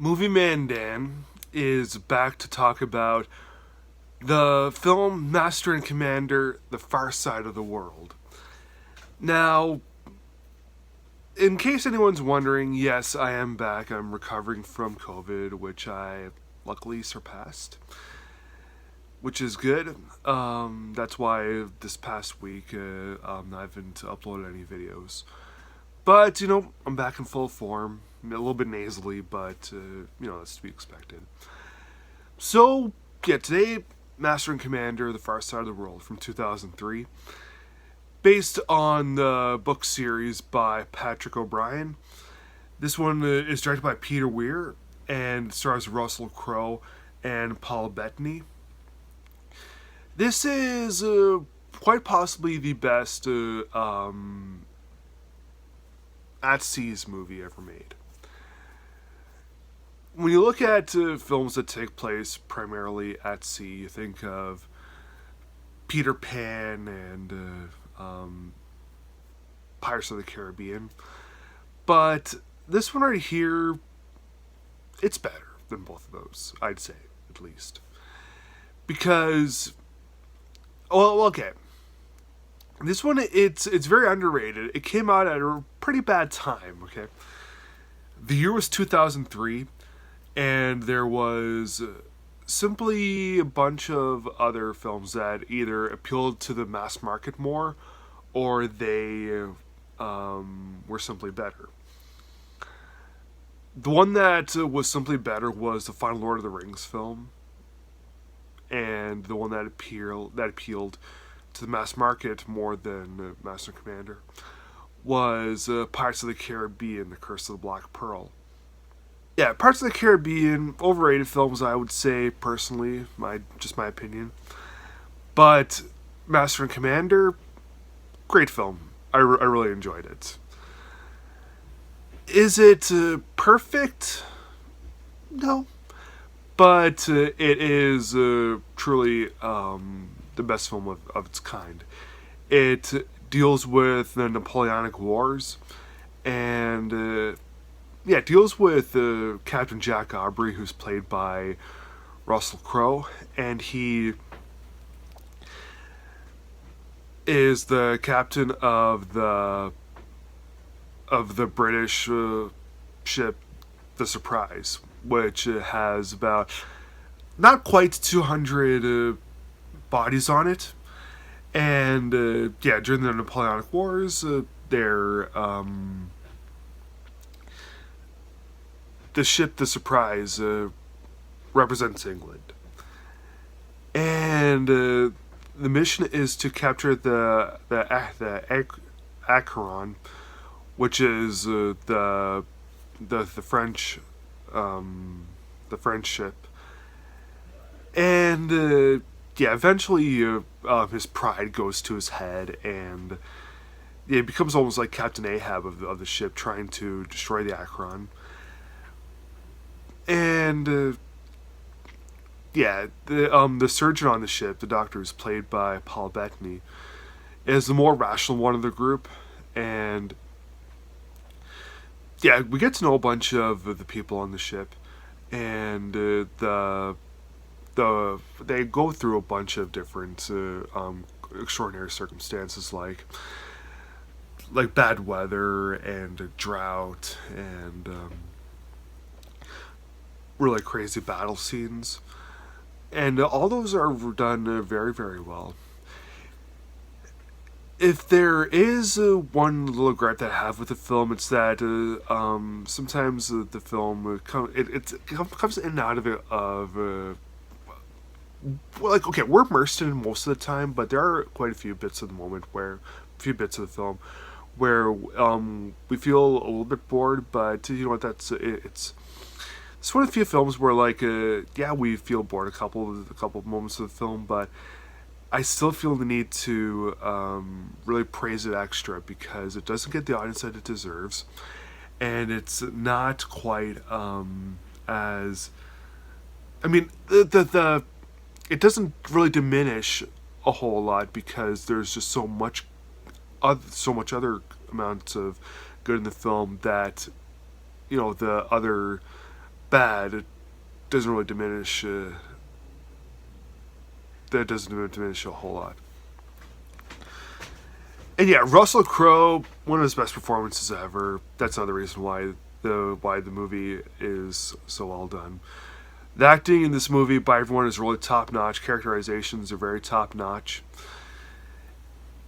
Movie Man Dan is back to talk about the film Master and Commander: The Far Side of the World. Now, in case anyone's wondering, yes, I am back. I'm recovering from COVID, which I luckily surpassed, which is good. That's why this past week I haven't uploaded any videos. But, I'm back in full form. A little bit nasally, but, that's to be expected. So, yeah, today, Master and Commander: The Far Side of the World from 2003, based on the book series by Patrick O'Brian. This one is directed by Peter Weir and stars Russell Crowe and Paul Bettany. This is quite possibly the best at seas movie ever made. When you look at films that take place primarily at sea, you think of Peter Pan and Pirates of the Caribbean. But this one right here, it's better than both of those, I'd say, at least. Because, well, okay. This one, it's very underrated. It came out at a pretty bad time, okay? The year was 2003, and there was simply a bunch of other films that either appealed to the mass market more or they were simply better. The one that was simply better was the final Lord of the Rings film, and the one that appealed to the mass market more than Master and Commander was Pirates of the Caribbean: The Curse of the Black Pearl. Yeah, Pirates of the Caribbean, overrated films, I would say, personally, my opinion. But Master and Commander, great film. I really enjoyed it. Is it perfect? No. But it is truly the best film of its kind. It deals with the Napoleonic Wars and it deals with Captain Jack Aubrey, who's played by Russell Crowe, and he is the captain of the British ship, the Surprise, which has about not quite 200 bodies on it. And during the Napoleonic Wars, the ship, the Surprise, represents England, and the mission is to capture the Acheron, which is the French ship, and eventually his pride goes to his head, and it becomes almost like Captain Ahab of the ship, trying to destroy the Acheron. And the surgeon on the ship, the doctor, is played by Paul Bettany, is the more rational one of the group, and we get to know a bunch of the people on the ship, and they go through a bunch of different extraordinary circumstances, like bad weather and drought and really crazy battle scenes, and all those are done very, very well. If there is one little gripe that I have with the film, it's that sometimes the film comes in and out of it okay, we're immersed in it most of the time, but there are quite a few bits of the film where we feel a little bit bored, but you know what? It's one of the few films where we feel bored a couple of moments of the film, but I still feel the need to really praise it extra because it doesn't get the audience that it deserves, and it's not quite as, I mean, it doesn't really diminish a whole lot because there's just so much other amounts of good in the film that the other bad, it doesn't really diminish. That doesn't diminish a whole lot. And yeah, Russell Crowe, one of his best performances ever. That's another reason why the movie is so well done. The acting in this movie by everyone is really top notch. Characterizations are very top notch.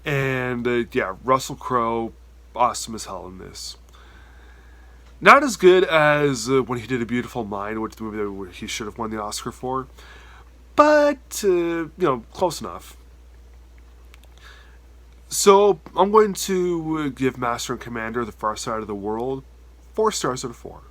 And yeah, Russell Crowe, awesome as hell in this. Not as good as when he did A Beautiful Mind, which the movie that he should have won the Oscar for, but close enough. So I'm going to give Master and Commander: The Far Side of the World 4 stars out of 4.